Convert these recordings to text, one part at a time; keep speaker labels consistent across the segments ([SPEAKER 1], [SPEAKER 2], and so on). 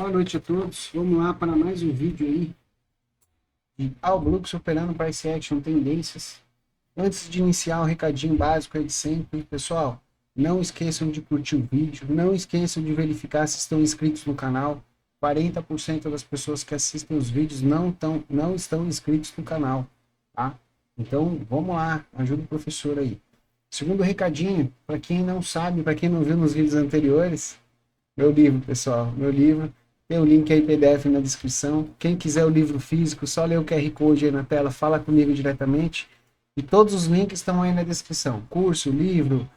[SPEAKER 1] Boa noite a todos. Vamos lá para mais um vídeo aí de Alblux operando price action tendências. Antes de iniciar o recadinho básico aí de sempre, pessoal, não esqueçam de curtir o vídeo, não esqueçam de verificar se estão inscritos no canal. 40% das pessoas que assistem os vídeos não estão inscritos no canal, tá? Então, vamos lá, ajuda o professor aí. Segundo recadinho, para quem não sabe, para quem não viu nos vídeos anteriores, meu livro, pessoal, meu livro. Tem o link aí PDF na descrição. Quem quiser o livro físico, só lê o QR Code aí na tela, fala comigo diretamente. E todos os links estão aí na descrição. Curso, livro,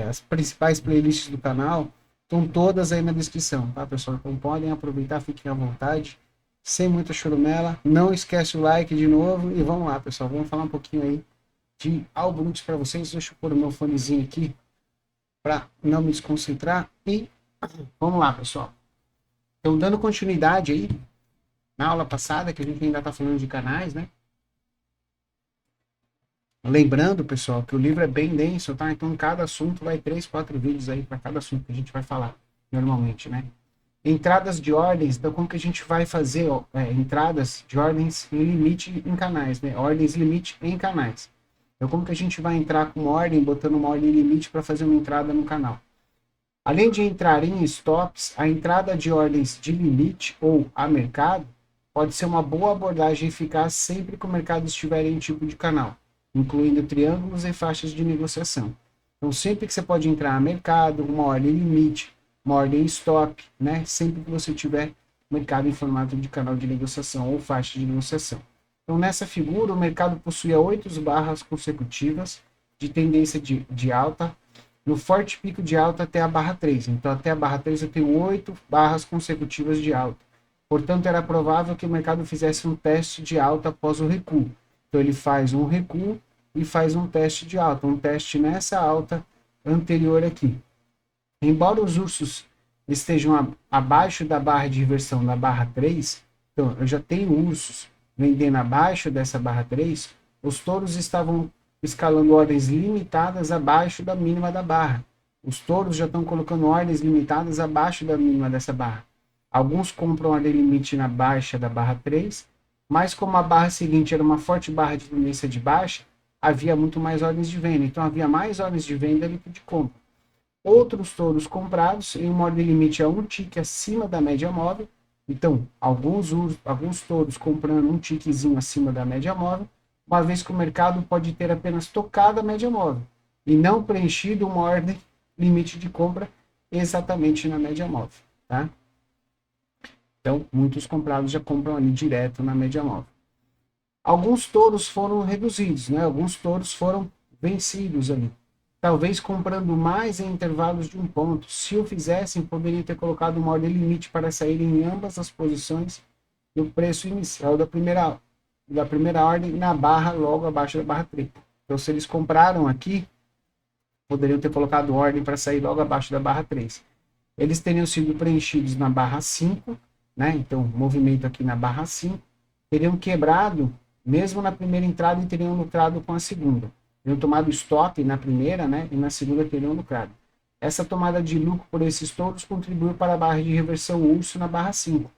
[SPEAKER 1] as principais playlists do canal, estão todas aí na descrição, tá, pessoal? Então podem aproveitar, fiquem à vontade, sem muita chorumela. Não esquece o like de novo e vamos lá, pessoal. Vamos falar um pouquinho aí de Albruntes para vocês. Deixa eu pôr o meu fonezinho aqui para não me desconcentrar e vamos lá, pessoal. Então, dando continuidade aí na aula passada, que a gente ainda está falando de canais, né? Lembrando, pessoal, que o livro é bem denso, tá? Então, cada assunto vai 3, 4 vídeos aí para cada assunto que a gente vai falar normalmente, né? Entradas de ordens, então como que a gente vai fazer entradas de ordens em limite em canais, né? Ordens limite em canais. Então, como que a gente vai entrar com ordem, botando uma ordem limite para fazer uma entrada no canal? Além de entrar em stops, a entrada de ordens de limite ou a mercado pode ser uma boa abordagem eficaz sempre que o mercado estiver em tipo de canal, incluindo triângulos e faixas de negociação. Então, sempre que você pode entrar a mercado, uma ordem limite, uma ordem stop, né? Sempre que você tiver mercado em formato de canal de negociação ou faixa de negociação. Então, nessa figura, o mercado possui 8 barras consecutivas de tendência de alta, no forte pico de alta até a barra 3. Então, até a barra 3 eu tenho 8 barras consecutivas de alta. Portanto, era provável que o mercado fizesse um teste de alta após o recuo. Então, ele faz um recuo e faz um teste de alta, um teste nessa alta anterior aqui. Embora os ursos estejam abaixo da barra de inversão da barra 3, então eu já tenho ursos vendendo abaixo dessa barra 3, os touros estavam escalando ordens limitadas abaixo da mínima da barra. Os touros já estão colocando ordens limitadas abaixo da mínima dessa barra. Alguns compram ordem limite na baixa da barra 3, mas como a barra seguinte era uma forte barra de tendência de baixa, havia muito mais ordens de venda. Então havia mais ordens de venda do que de compra. Outros touros comprados em uma ordem limite a um tique acima da média móvel. Então, alguns touros comprando um tiquezinho acima da média móvel, uma vez que o mercado pode ter apenas tocado a média móvel e não preenchido uma ordem limite de compra exatamente na média móvel, tá? Então, muitos comprados já compram ali direto na média móvel. Alguns touros foram reduzidos, né? Alguns touros foram vencidos ali. Talvez comprando mais em intervalos de um ponto. Se o fizessem, poderiam ter colocado uma ordem limite para sair em ambas as posições do preço inicial da primeira ordem na barra logo abaixo da barra 30. Então, se eles compraram aqui, poderiam ter colocado ordem para sair logo abaixo da barra 3. Eles teriam sido preenchidos na barra 5, né? Então, movimento aqui na barra 5, teriam quebrado mesmo na primeira entrada e teriam lucrado com a segunda. Teriam tomado stop na primeira, né? E na segunda teriam lucrado. Essa tomada de lucro por esses touros contribuiu para a barra de reversão urso na barra 5.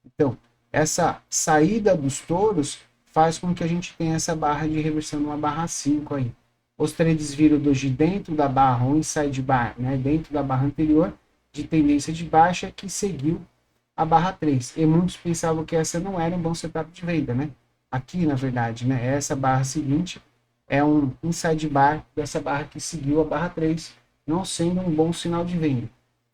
[SPEAKER 1] Então, essa saída dos touros faz com que a gente tenha essa barra de reversão numa barra 5 aí. Os trades viram de dentro da barra ou inside bar, né? Dentro da barra anterior, de tendência de baixa, que seguiu a barra 3. E muitos pensavam que essa não era um bom setup de venda, né? Aqui, na verdade, né? Essa barra seguinte é um inside bar dessa barra que seguiu a barra 3, não sendo um bom sinal de venda.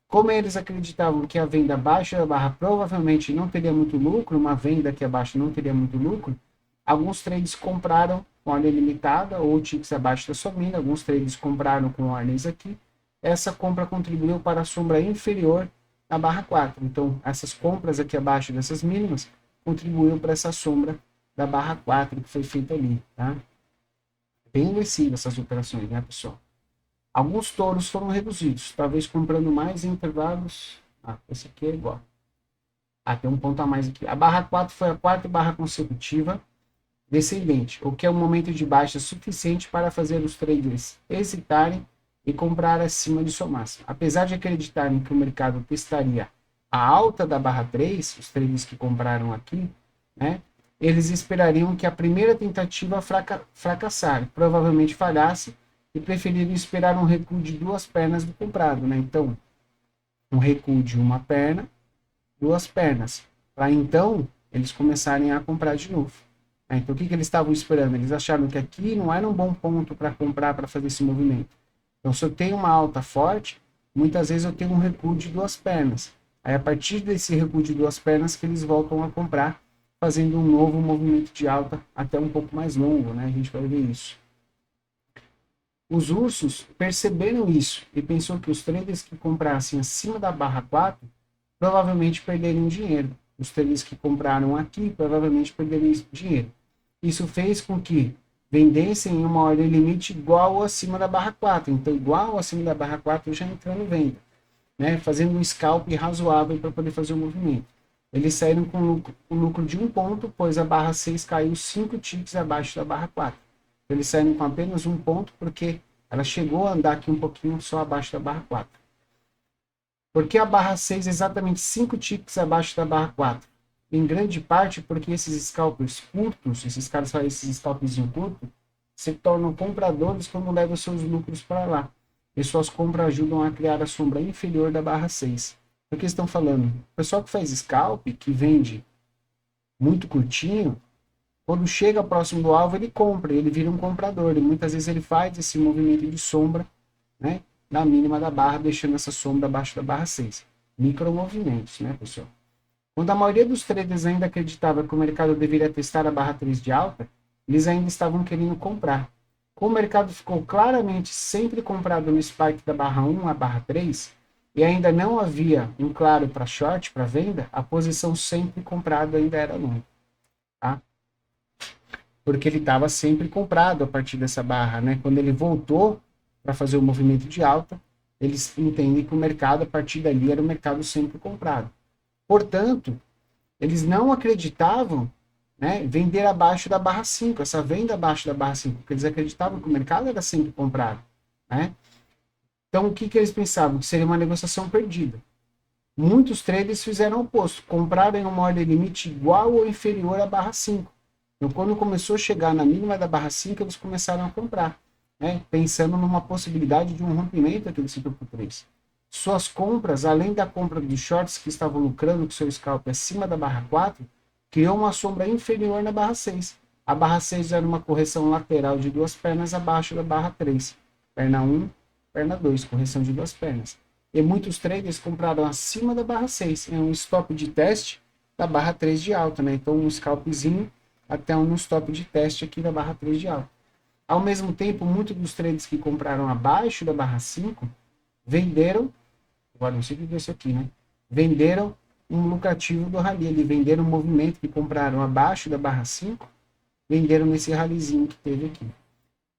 [SPEAKER 1] Como eles acreditavam que a venda abaixo da barra provavelmente não teria muito lucro, uma venda aqui abaixo não teria muito lucro, alguns trades compraram com ordem limitada ou ticks abaixo da sominha, alguns trades compraram com ordens aqui. Essa compra contribuiu para a sombra inferior na barra 4. Então, essas compras aqui abaixo dessas mínimas contribuiu para essa sombra da barra 4 que foi feita ali, tá? Bem agressiva essas operações, né, pessoal? Alguns touros foram reduzidos, talvez comprando mais em intervalos. Esse aqui é igual. Tem um ponto a mais aqui. A barra 4 foi a quarta barra consecutiva descendente, o que é um momento de baixa suficiente para fazer os traders hesitarem e comprar acima de sua máxima. Apesar de acreditarem que o mercado testaria a alta da barra 3, os traders que compraram aqui, né, eles esperariam que a primeira tentativa fracassasse, provavelmente falhasse, e preferiram esperar um recuo de 2 pernas do comprado, né? Então, um recuo de uma perna, 2 pernas, para então eles começarem a comprar de novo. Então, o que eles estavam esperando? Eles acharam que aqui não era um bom ponto para comprar, para fazer esse movimento. Então, se eu tenho uma alta forte, muitas vezes eu tenho um recuo de 2 pernas. Aí, a partir desse recuo de 2 pernas, que eles voltam a comprar, fazendo um novo movimento de alta, até um pouco mais longo, né? A gente vai ver isso. Os ursos perceberam isso e pensou que os traders que comprassem acima da barra 4 provavelmente perderiam dinheiro. Os traders que compraram aqui provavelmente perderiam dinheiro. Isso fez com que vendessem em uma ordem limite igual ou acima da barra 4. Então, igual ou acima da barra 4 já entrando venda, né? Fazendo um scalp razoável para poder fazer o movimento. Eles saíram com lucro de 1 ponto, pois a barra 6 caiu 5 ticks abaixo da barra 4. Eles saíram com apenas 1 ponto, porque ela chegou a andar aqui um pouquinho só abaixo da barra 4. Por que a barra 6 é exatamente 5 ticks abaixo da barra 4? Em grande parte porque esses scalpers curtos, esses caras fazem esses scalpzinhos curtos, se tornam compradores quando levam seus lucros para lá. E suas compras ajudam a criar a sombra inferior da barra 6. O que estão falando? O pessoal que faz scalp, que vende muito curtinho, quando chega próximo do alvo, ele compra, ele vira um comprador. E muitas vezes ele faz esse movimento de sombra, né, na mínima da barra, deixando essa sombra abaixo da barra 6. Micromovimentos, né, pessoal? Quando a maioria dos traders ainda acreditava que o mercado deveria testar a barra 3 de alta, eles ainda estavam querendo comprar. Como o mercado ficou claramente sempre comprado no spike da barra 1 à barra 3, e ainda não havia um claro para short, para venda, a posição sempre comprada ainda era longa. Tá? Porque ele estava sempre comprado a partir dessa barra, né? Quando ele voltou para fazer o movimento de alta, eles entendem que o mercado, a partir dali, era o mercado sempre comprado. Portanto, eles não acreditavam, né, vender abaixo da barra 5, essa venda abaixo da barra 5, porque eles acreditavam que o mercado era sempre comprado. Né? Então, o que eles pensavam? Que seria uma negociação perdida. Muitos traders fizeram o oposto, compraram em uma ordem limite igual ou inferior à barra 5. Então, quando começou a chegar na mínima da barra 5, eles começaram a comprar, né? Pensando numa possibilidade de um rompimento aqui do ciclo por 3. Suas compras, além da compra dos shorts que estavam lucrando com seu scalp acima da barra 4, criou uma sombra inferior na barra 6. A barra 6 era uma correção lateral de 2 pernas abaixo da barra 3. Perna 1, perna 2, correção de 2 pernas. E muitos traders compraram acima da barra 6, em um stop de teste da barra 3 de alta, né? Então um scalpzinho até um stop de teste aqui da barra 3 de alta. Ao mesmo tempo, muitos dos traders que compraram abaixo da barra 5 venderam, agora não sei o que é isso aqui, né? Venderam um lucrativo do rally, eles venderam um movimento que compraram abaixo da barra 5, venderam nesse rallyzinho que teve aqui.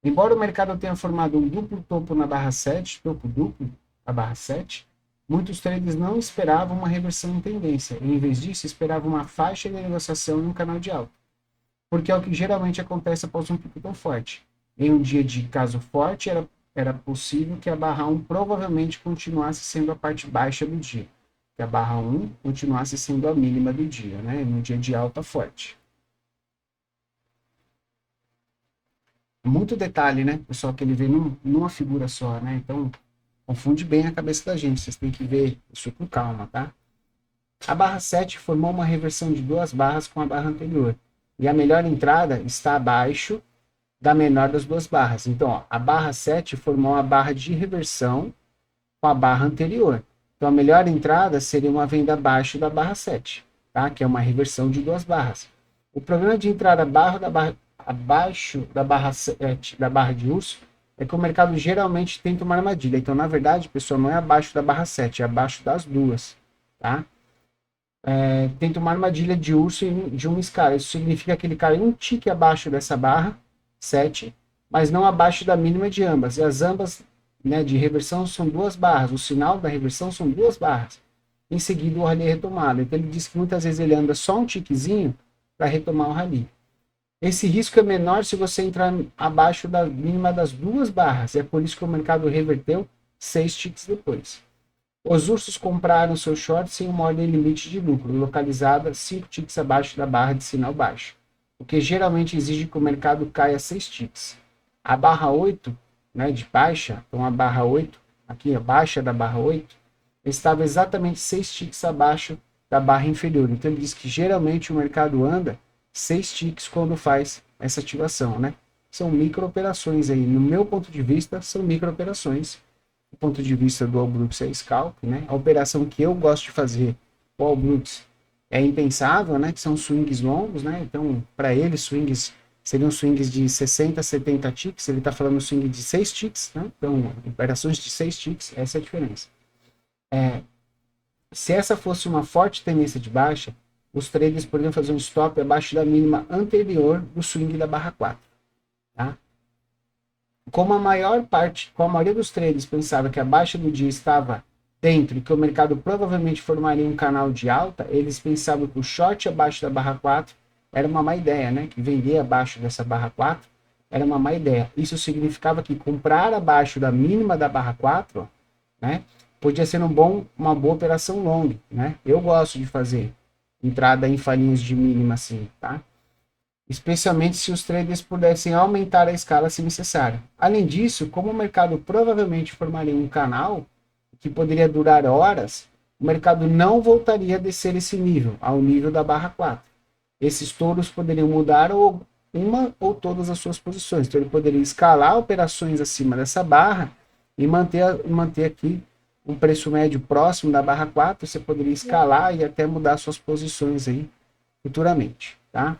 [SPEAKER 1] Embora o mercado tenha formado um duplo topo na barra 7, topo duplo, a barra 7, muitos traders não esperavam uma reversão em tendência. Em vez disso, esperavam uma faixa de negociação em um canal de alta. Porque é o que geralmente acontece após um pico tão forte. Em um dia de caso forte, era possível que a barra 1 provavelmente continuasse sendo a parte baixa do dia. Que a barra 1 continuasse sendo a mínima do dia, né? Em um dia de alta forte. Muito detalhe, né, pessoal, que ele vê numa figura só, né? Então, confunde bem a cabeça da gente. Vocês têm que ver isso com calma, tá? A barra 7 formou uma reversão de 2 barras com a barra anterior. E a melhor entrada está abaixo da menor das 2 barras. Então, ó, a barra 7 formou uma barra de reversão com a barra anterior. Então, a melhor entrada seria uma venda abaixo da barra 7, tá? Que é uma reversão de 2 barras. O problema de entrar abaixo da barra 7, da barra de urso, é que o mercado geralmente tenta uma armadilha. Então, na verdade, pessoal, não é abaixo da barra 7, é abaixo das duas, tá? Tenta uma armadilha de urso de uma escala. Isso significa que ele cai um tique abaixo dessa barra 7, mas não abaixo da mínima de ambas. E as ambas, né, de reversão são 2 barras. O sinal da reversão são 2 barras. Em seguida, o rally é retomado. Então, ele diz que muitas vezes ele anda só um tiquezinho para retomar o rally. Esse risco é menor se você entrar abaixo da mínima das 2 barras. É por isso que o mercado reverteu 6 ticks depois. Os ursos compraram seu short sem uma ordem limite de lucro, localizada 5 ticks abaixo da barra de sinal baixo, o que geralmente exige que o mercado caia 6 ticks. A barra 8, né, de baixa, então a barra 8, aqui abaixo da barra 8, estava exatamente 6 ticks abaixo da barra inferior. Então ele diz que geralmente o mercado anda 6 ticks quando faz essa ativação, né? São micro operações aí. No meu ponto de vista, são micro operações. Do ponto de vista do All Brooks é scalp, né? A operação que eu gosto de fazer com o All Brooks é impensável, né? Que são swings longos, né? Então, para ele, swings seriam swings de 60, 70 ticks. Ele está falando swing de 6 ticks, né? Então, operações de 6 ticks, essa é a diferença. Se essa fosse uma forte tendência de baixa, os traders poderiam fazer um stop abaixo da mínima anterior do swing da barra 4. Tá? Como a maioria dos traders pensava que a baixa do dia estava dentro e que o mercado provavelmente formaria um canal de alta, eles pensavam que o short abaixo da barra 4 era uma má ideia, né? Que vender abaixo dessa barra 4 era uma má ideia. Isso significava que comprar abaixo da mínima da barra 4, né? Podia ser uma boa operação long, né? Eu gosto de fazer entrada em falinhos de mínima assim, tá? Especialmente se os traders pudessem aumentar a escala se necessário. Além disso, como o mercado provavelmente formaria um canal que poderia durar horas, o mercado não voltaria a descer esse nível, ao nível da barra 4. Esses touros poderiam mudar uma ou todas as suas posições. Então ele poderia escalar operações acima dessa barra e manter aqui um preço médio próximo da barra 4, você poderia escalar e até mudar suas posições aí futuramente, tá?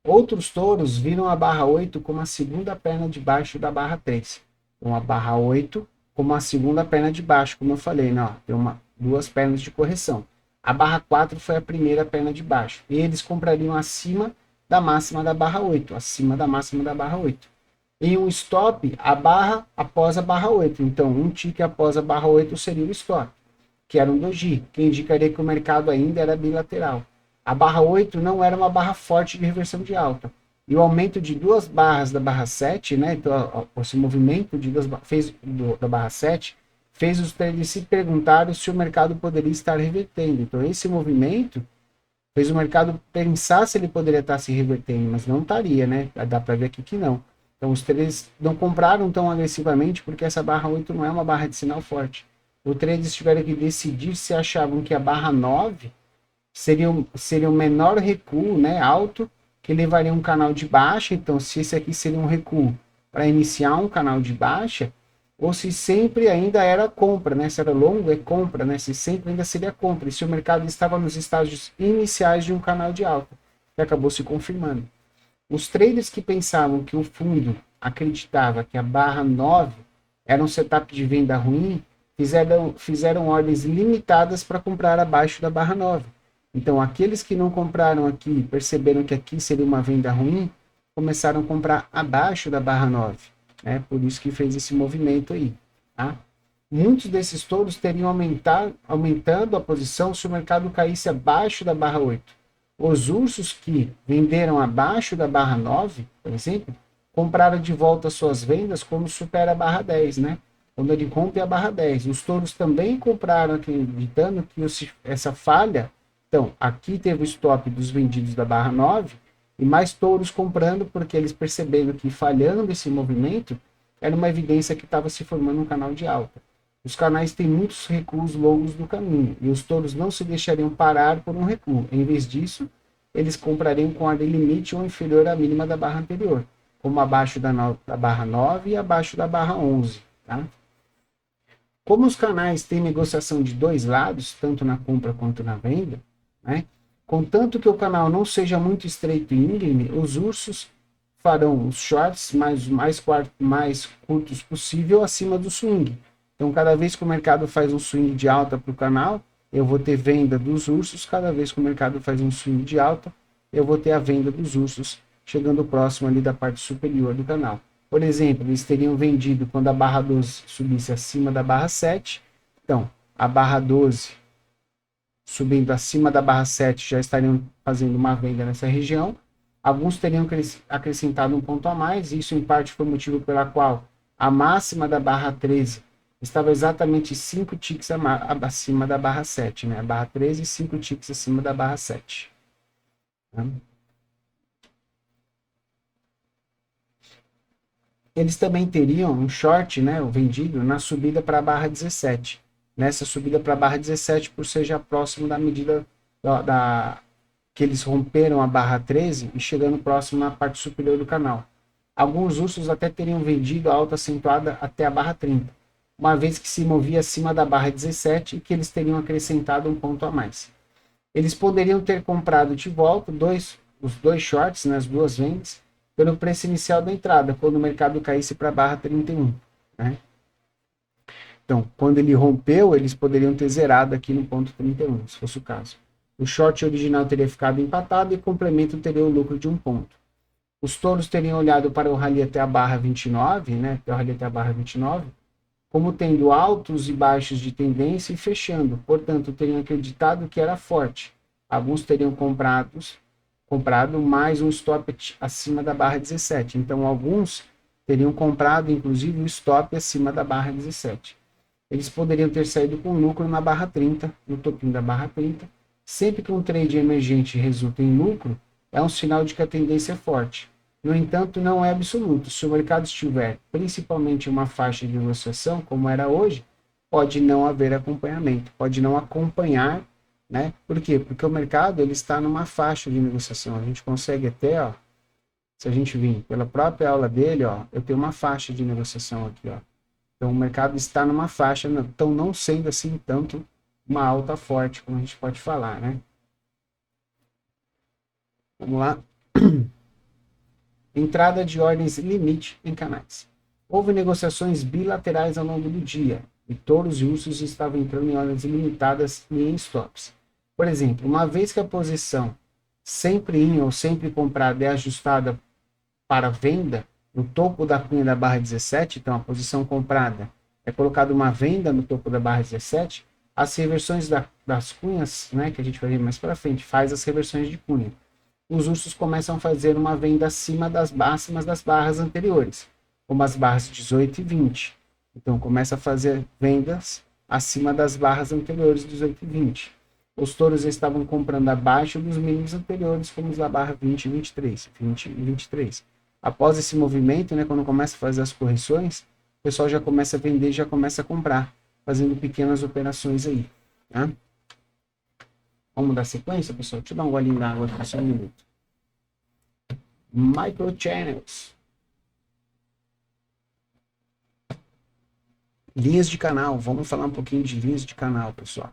[SPEAKER 1] Outros touros viram a barra 8 como a segunda perna de baixo da barra 3. Então a barra 8 como a segunda perna de baixo, como eu falei, né? Ó, tem duas pernas de correção. A barra 4 foi a primeira perna de baixo. E eles comprariam acima da máxima da barra 8, acima da máxima da barra 8. Em um stop, a barra após a barra 8. Então, um tique após a barra 8 seria o stop, que era um doji, que indicaria que o mercado ainda era bilateral. A barra 8 não era uma barra forte de reversão de alta. E o aumento de duas barras da barra 7, né? Então, esse movimento de da barra 7 fez os traders se perguntarem se o mercado poderia estar revertendo. Então, esse movimento fez o mercado pensar se ele poderia estar se revertendo, mas não estaria, né? Dá para ver aqui que não. Então, os traders não compraram tão agressivamente porque essa barra 8 não é uma barra de sinal forte. Os traders tiveram que decidir se achavam que a barra 9 seria o menor recuo, né, alto, que levaria um canal de baixa. Então, se esse aqui seria um recuo para iniciar um canal de baixa, ou se sempre ainda era compra, né? Se era longo, é compra, né? Se sempre ainda seria compra. E se o mercado estava nos estágios iniciais de um canal de alta, que acabou se confirmando. Os traders que pensavam que o fundo acreditava que a barra 9 era um setup de venda ruim, fizeram ordens limitadas para comprar abaixo da barra 9. Então, aqueles que não compraram aqui, perceberam que aqui seria uma venda ruim, começaram a comprar abaixo da barra 9. Né? Por isso que fez esse movimento aí. Tá? Muitos desses touros teriam aumentando a posição se o mercado caísse abaixo da barra 8. Os ursos que venderam abaixo da barra 9, por exemplo, compraram de volta suas vendas quando supera a barra 10, né? Quando ele rompe a barra 10. Os touros também compraram acreditando que essa falha, então, aqui teve o stop dos vendidos da barra 9 e mais touros comprando porque eles perceberam que falhando esse movimento era uma evidência que estava se formando um canal de alta. Os canais têm muitos recuos longos no caminho e os touros não se deixariam parar por um recuo. Em vez disso, eles comprariam com ordem limite ou inferior à mínima da barra anterior, como abaixo da barra 9 e abaixo da barra 11. Tá? Como os canais têm negociação de dois lados, tanto na compra quanto na venda, né? Contanto que o canal não seja muito estreito e íngreme, os ursos farão os shorts mais curtos possível acima do swing. Então, cada vez que o mercado faz um swing de alta para o canal, eu vou ter venda dos ursos. Cada vez que o mercado faz um swing de alta, eu vou ter a venda dos ursos chegando próximo ali da parte superior do canal. Por exemplo, eles teriam vendido quando a barra 12 subisse acima da barra 7. Então, a barra 12 subindo acima da barra 7 já estariam fazendo uma venda nessa região. Alguns teriam acrescentado um ponto a mais, e isso em parte foi o motivo pela qual a máxima da barra 13 estava exatamente 5 ticks acima da barra 7, né? A barra 13 e 5 ticks acima da barra 7. Tá? Eles também teriam um short, né, o vendido, na subida para a barra 17. Nessa subida para a barra 17, por ser já próximo da medida que eles romperam a barra 13 e chegando próximo na parte superior do canal. Alguns ursos até teriam vendido a alta acentuada até a barra 30, uma vez que se movia acima da barra 17 e que eles teriam acrescentado um ponto a mais. Eles poderiam ter comprado de volta os dois shorts, né, as duas vendas, pelo preço inicial da entrada, quando o mercado caísse para a barra 31. Né? Então, quando ele rompeu, eles poderiam ter zerado aqui no ponto 31, se fosse o caso. O short original teria ficado empatado e o complemento teria o lucro de um ponto. Os touros teriam olhado para o rally até a barra 29, né, até o rally até a barra 29, como tendo altos e baixos de tendência e fechando, portanto, teriam acreditado que era forte. Alguns teriam comprado mais um stop acima da barra 17. Então, alguns teriam comprado, inclusive, o stop acima da barra 17. Eles poderiam ter saído com lucro na barra 30, no topinho da barra 30. Sempre que um trade emergente resulta em lucro, é um sinal de que a tendência é forte. No entanto, não é absoluto. Se o mercado estiver principalmente em uma faixa de negociação, como era hoje, pode não haver acompanhamento, pode não acompanhar, né? Por quê? Porque o mercado ele está numa faixa de negociação. A gente consegue até, ó, se a gente vir pela própria aula dele, ó, eu tenho uma faixa de negociação aqui, ó. Então o mercado está numa faixa, então não sendo assim tanto uma alta forte, como a gente pode falar, né? Vamos lá. Entrada de ordens limite em canais. Houve negociações bilaterais ao longo do dia, e touros e ursos estavam entrando em ordens ilimitadas e em stops. Por exemplo, uma vez que a posição sempre em ou sempre comprada é ajustada para venda, no topo da cunha da barra 17, então a posição comprada é colocada uma venda no topo da barra 17, as reversões das cunhas, né, que a gente vai ver mais para frente, faz as reversões de cunha. Os ursos começam a fazer uma venda acima das máximas das barras anteriores, como as barras 18 e 20. Então, começa a fazer vendas acima das barras anteriores 18 e 20. Os touros estavam comprando abaixo dos mínimos anteriores, como os da barra 20 e 23. 20 e 23. Após esse movimento, né, quando começa a fazer as correções, o pessoal já começa a vender e já começa a comprar, fazendo pequenas operações aí. Tá? Vamos dar sequência, pessoal? Deixa eu dar um golinho d'água aqui, só um minuto. Microchannels. Linhas de canal. Vamos falar um pouquinho de linhas de canal, pessoal.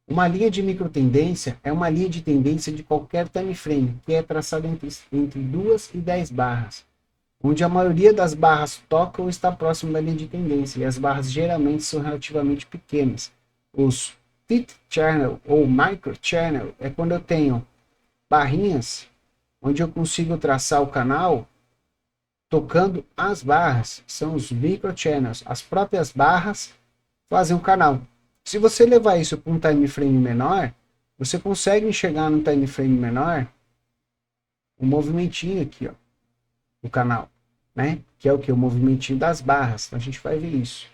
[SPEAKER 1] Uma linha de microtendência é uma linha de tendência de qualquer time frame, que é traçada entre 2 e 10 barras, onde a maioria das barras toca ou está próximo da linha de tendência, e as barras geralmente são relativamente pequenas. Os Fit Channel ou Micro Channel é quando eu tenho barrinhas onde eu consigo traçar o canal tocando as barras, são os Micro Channels. As próprias barras fazem o canal. Se você levar isso para um time frame menor, você consegue enxergar no time frame menor um movimentinho aqui, ó, do canal, né? Que é o que? O movimentinho das barras. Então a gente vai ver isso.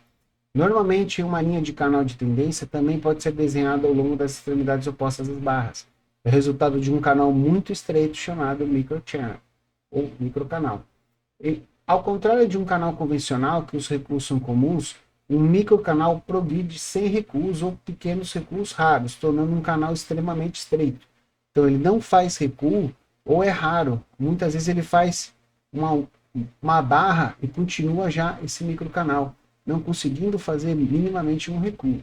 [SPEAKER 1] Normalmente, uma linha de canal de tendência também pode ser desenhada ao longo das extremidades opostas das barras. É resultado de um canal muito estreito chamado microchannel, ou microcanal. E, ao contrário de um canal convencional, que os recuos são comuns, um microcanal progride sem recuos ou pequenos recuos raros, tornando um canal extremamente estreito. Então ele não faz recuo, ou é raro. Muitas vezes ele faz uma barra e continua já esse microcanal, não conseguindo fazer minimamente um recuo.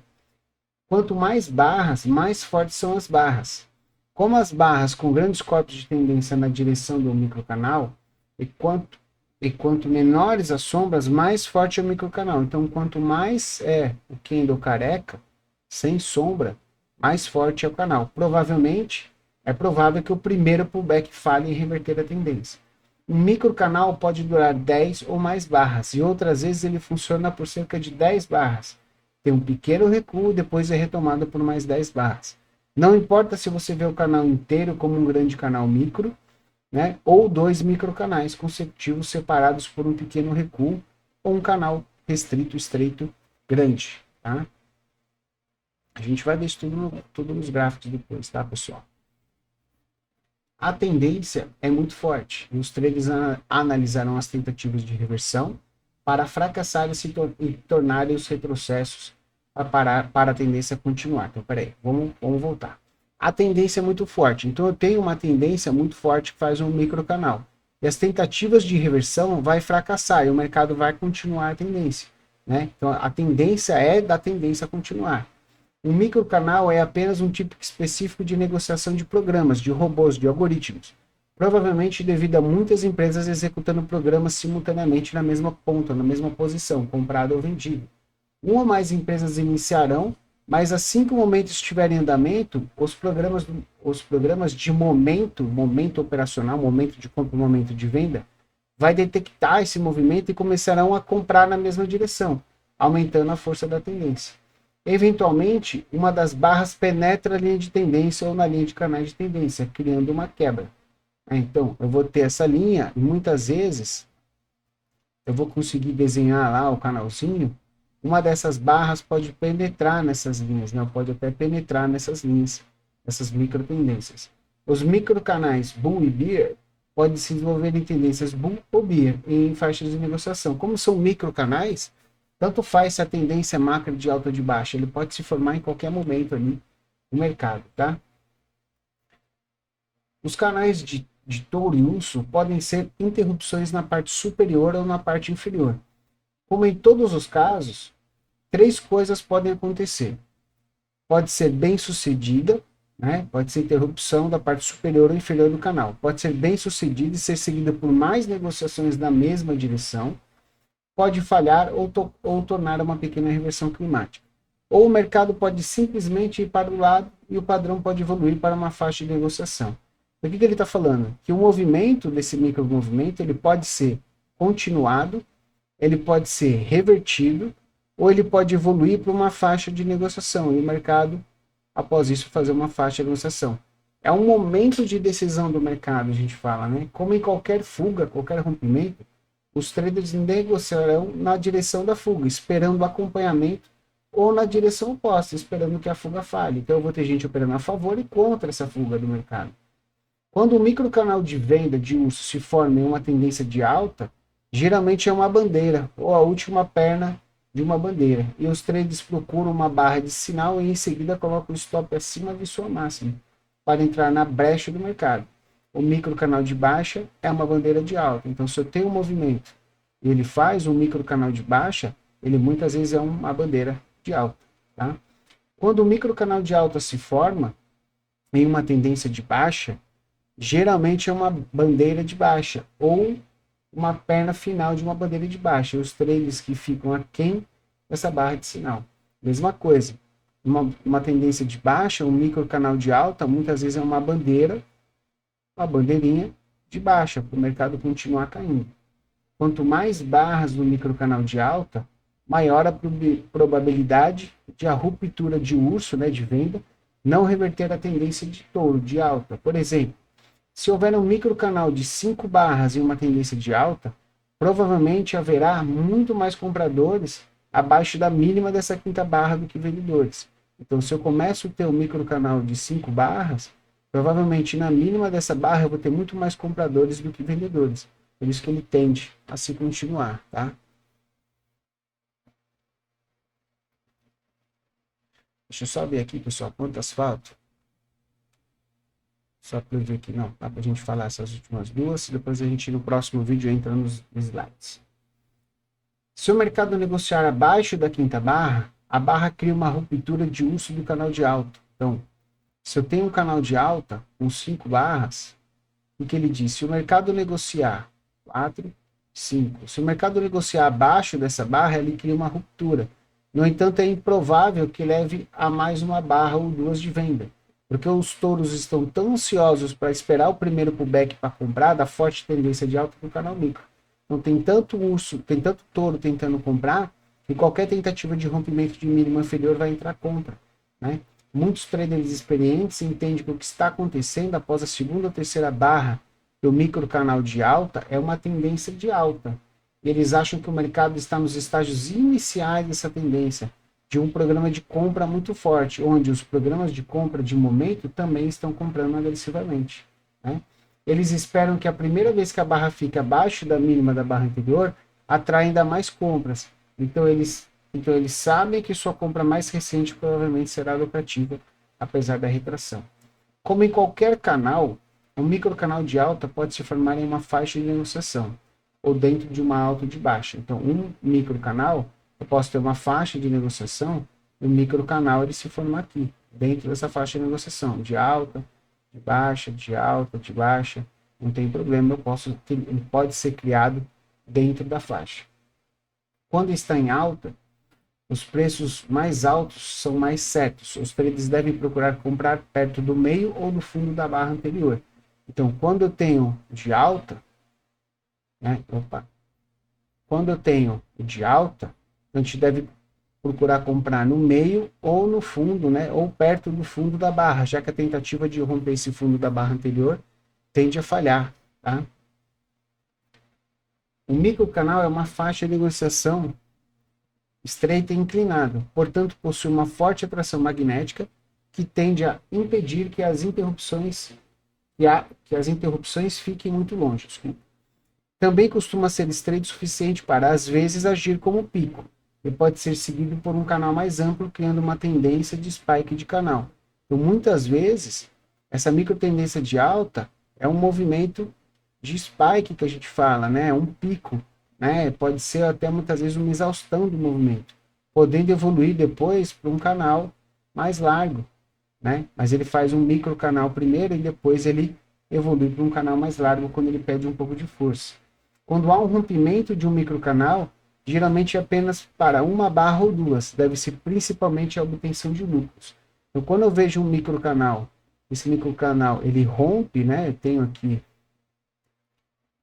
[SPEAKER 1] Quanto mais barras, mais fortes são as barras. Como as barras com grandes corpos de tendência na direção do microcanal, e quanto menores as sombras, mais forte é o microcanal. Então, quanto mais é o candle careca, sem sombra, mais forte é o canal. Provavelmente, é provável que o primeiro pullback falhe em reverter a tendência. Um microcanal pode durar 10 ou mais barras, e outras vezes ele funciona por cerca de 10 barras. Tem um pequeno recuo, depois é retomado por mais 10 barras. Não importa se você vê o canal inteiro como um grande canal micro, né? Ou dois microcanais consecutivos separados por um pequeno recuo ou um canal restrito, estreito, grande, tá? A gente vai ver isso tudo nos gráficos depois, tá, pessoal? A tendência é muito forte e os traders analisaram as tentativas de reversão para fracassar e tornarem os retrocessos para a tendência continuar. Então, peraí, vamos voltar. A tendência é muito forte. Então, eu tenho uma tendência muito forte que faz um microcanal. E as tentativas de reversão vai fracassar e o mercado vai continuar a tendência, né? Então, a tendência é da tendência a continuar. Um microcanal é apenas um tipo específico de negociação de programas, de robôs, de algoritmos. Provavelmente devido a muitas empresas executando programas simultaneamente na mesma ponta, na mesma posição, comprado ou vendido. Uma ou mais empresas iniciarão, mas assim que o momento estiver em andamento, os programas de momento operacional, momento de compra, momento de venda, vai detectar esse movimento e começarão a comprar na mesma direção, aumentando a força da tendência. Eventualmente, uma das barras penetra a linha de tendência ou na linha de canais de tendência, criando uma quebra. Então, eu vou ter essa linha e muitas vezes eu vou conseguir desenhar lá o canalzinho. Uma dessas barras pode penetrar nessas linhas, né? Pode até penetrar nessas linhas, essas micro tendências. Os microcanais Bull e Bear podem se desenvolver em tendências Bull ou Bear em faixas de negociação. Como são microcanais, tanto faz se a tendência macro de alta ou de baixa, ele pode se formar em qualquer momento ali no mercado, tá? Os canais de touro e urso podem ser interrupções na parte superior ou na parte inferior. Como em todos os casos, três coisas podem acontecer. Pode ser bem sucedida, né? Pode ser interrupção da parte superior ou inferior do canal. Pode ser bem sucedida e ser seguida por mais negociações na mesma direção. Pode falhar ou tornar uma pequena reversão climática. Ou o mercado pode simplesmente ir para o lado e o padrão pode evoluir para uma faixa de negociação. O que ele está falando? Que o movimento desse micromovimento ele pode ser continuado, ele pode ser revertido, ou ele pode evoluir para uma faixa de negociação e o mercado, após isso, fazer uma faixa de negociação. É um momento de decisão do mercado, a gente fala, né? Como em qualquer fuga, qualquer rompimento, os traders negociarão na direção da fuga, esperando o acompanhamento, ou na direção oposta, esperando que a fuga falhe. Então eu vou ter gente operando a favor e contra essa fuga do mercado. Quando o microcanal de venda de urso se forma em uma tendência de alta, geralmente é uma bandeira, ou a última perna de uma bandeira. E os traders procuram uma barra de sinal e em seguida colocam o stop acima de sua máxima, para entrar na brecha do mercado. O microcanal de baixa é uma bandeira de alta. Então, se eu tenho um movimento e ele faz um microcanal de baixa, ele muitas vezes é uma bandeira de alta. Tá? Quando o microcanal de alta se forma em uma tendência de baixa, geralmente é uma bandeira de baixa ou uma perna final de uma bandeira de baixa. E os traders que ficam aquém dessa barra de sinal. Mesma coisa. Uma tendência de baixa, um microcanal de alta, muitas vezes é uma bandeira, uma bandeirinha de baixa, para o mercado continuar caindo. Quanto mais barras no microcanal de alta, maior a probabilidade de a ruptura de urso, né, de venda, não reverter a tendência de touro, de alta. Por exemplo, se houver um microcanal de 5 barras em uma tendência de alta, provavelmente haverá muito mais compradores abaixo da mínima dessa quinta barra do que vendedores. Então, se eu começo a ter um microcanal de 5 barras, provavelmente na mínima dessa barra eu vou ter muito mais compradores do que vendedores. Por isso que ele tende a se continuar, tá? Deixa eu só ver aqui, pessoal, quantas faltam. Só para eu ver aqui, não, dá para a gente falar essas últimas duas, depois a gente no próximo vídeo entra nos slides. Se o mercado negociar abaixo da quinta barra, a barra cria uma ruptura de urso do canal de alta. Então, se eu tenho um canal de alta com 5 barras, o que ele diz? Se o mercado negociar 4, 5. Se o mercado negociar abaixo dessa barra, ele cria uma ruptura. No entanto, é improvável que leve a mais uma barra ou duas de venda, porque os touros estão tão ansiosos para esperar o primeiro pullback para comprar da forte tendência de alta no canal micro. Então tem tanto urso, tem tanto touro tentando comprar, que qualquer tentativa de rompimento de mínimo inferior vai entrar contra, né? Muitos traders experientes entendem que o que está acontecendo após a segunda ou terceira barra que o microcanal de alta é uma tendência de alta. Eles acham que o mercado está nos estágios iniciais dessa tendência, de um programa de compra muito forte, onde os programas de compra de momento também estão comprando agressivamente, né? Eles esperam que a primeira vez que a barra fica abaixo da mínima da barra anterior, atrai ainda mais compras. Então eles sabem que sua compra mais recente provavelmente será lucrativa, apesar da retração. Como em qualquer canal, um microcanal de alta pode se formar em uma faixa de negociação, ou dentro de uma alta ou de baixa. Então, um microcanal, eu posso ter uma faixa de negociação, e o microcanal ele se forma aqui, dentro dessa faixa de negociação, de alta, de baixa, de alta, de baixa, não tem problema, ele pode ser criado dentro da faixa. Quando está em alta, os preços mais altos são mais certos. Os traders devem procurar comprar perto do meio ou do fundo da barra anterior. Então, quando eu tenho de alta, né? Quando eu tenho de alta, a gente deve procurar comprar no meio ou no fundo, né? Ou perto do fundo da barra, já que a tentativa de romper esse fundo da barra anterior tende a falhar, tá? O microcanal é uma faixa de negociação estreita e inclinada, portanto possui uma forte atração magnética que tende a impedir que as interrupções fiquem muito longe. Também costuma ser estreito o suficiente para, às vezes, agir como pico, e pode ser seguido por um canal mais amplo, criando uma tendência de spike de canal. Então, muitas vezes, essa microtendência de alta é um movimento de spike que a gente fala, né? Um pico, né? Pode ser até muitas vezes uma exaustão do movimento, podendo evoluir depois para um canal mais largo, né? Mas ele faz um microcanal primeiro e depois ele evolui para um canal mais largo quando ele perde um pouco de força. Quando há um rompimento de um microcanal, geralmente é apenas para uma barra ou duas, deve-se principalmente a obtenção de lucros. Então, quando eu vejo um microcanal, esse microcanal ele rompe, né? Eu tenho aqui,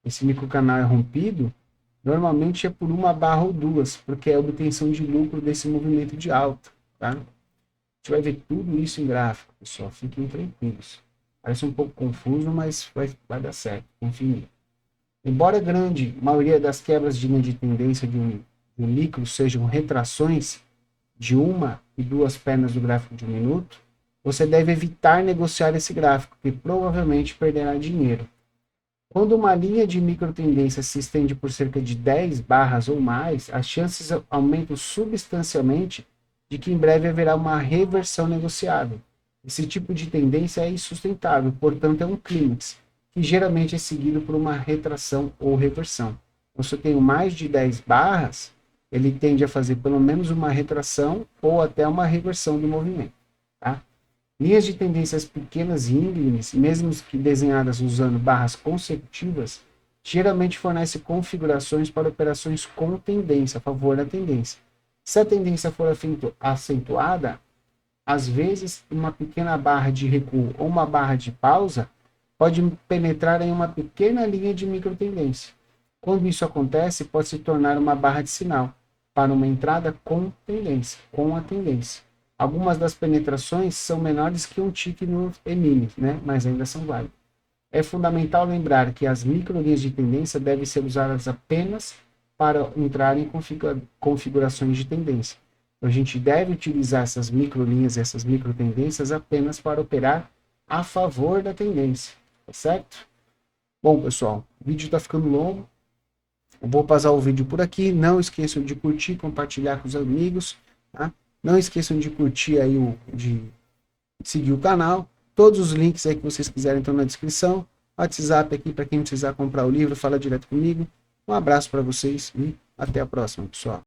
[SPEAKER 1] esse microcanal é rompido, normalmente é por uma barra ou duas, porque é a obtenção de lucro desse movimento de alta, tá? A gente vai ver tudo isso em gráfico, pessoal, fiquem tranquilos. Parece um pouco confuso, mas vai dar certo, confia em mim. Embora a grande maioria das quebras de linha de tendência de um micro sejam retrações de uma e duas pernas do gráfico de um minuto, você deve evitar negociar esse gráfico, que provavelmente perderá dinheiro. Quando uma linha de microtendência se estende por cerca de 10 barras ou mais, as chances aumentam substancialmente de que em breve haverá uma reversão negociável. Esse tipo de tendência é insustentável, portanto é um clímax, que geralmente é seguido por uma retração ou reversão. Então, se eu tenho mais de 10 barras, ele tende a fazer pelo menos uma retração ou até uma reversão do movimento, tá? Linhas de tendências pequenas e íngremes, mesmo que desenhadas usando barras consecutivas, geralmente fornecem configurações para operações com tendência, a favor da tendência. Se a tendência for acentuada, às vezes uma pequena barra de recuo ou uma barra de pausa pode penetrar em uma pequena linha de microtendência. Quando isso acontece, pode se tornar uma barra de sinal para uma entrada com tendência, com a tendência. Algumas das penetrações são menores que um tique no E-mini, né? Mas ainda são válidas. É fundamental lembrar que as microlinhas de tendência devem ser usadas apenas para entrar em configurações de tendência. Então, a gente deve utilizar essas microlinhas, essas microtendências apenas para operar a favor da tendência, tá certo? Bom, pessoal, o vídeo está ficando longo. Eu vou pausar o vídeo por aqui. Não esqueçam de curtir, compartilhar com os amigos, tá? Não esqueçam de curtir aí, de seguir o canal. Todos os links aí que vocês quiserem estão na descrição. WhatsApp aqui para quem precisar comprar o livro, fala direto comigo. Um abraço para vocês e até a próxima, pessoal.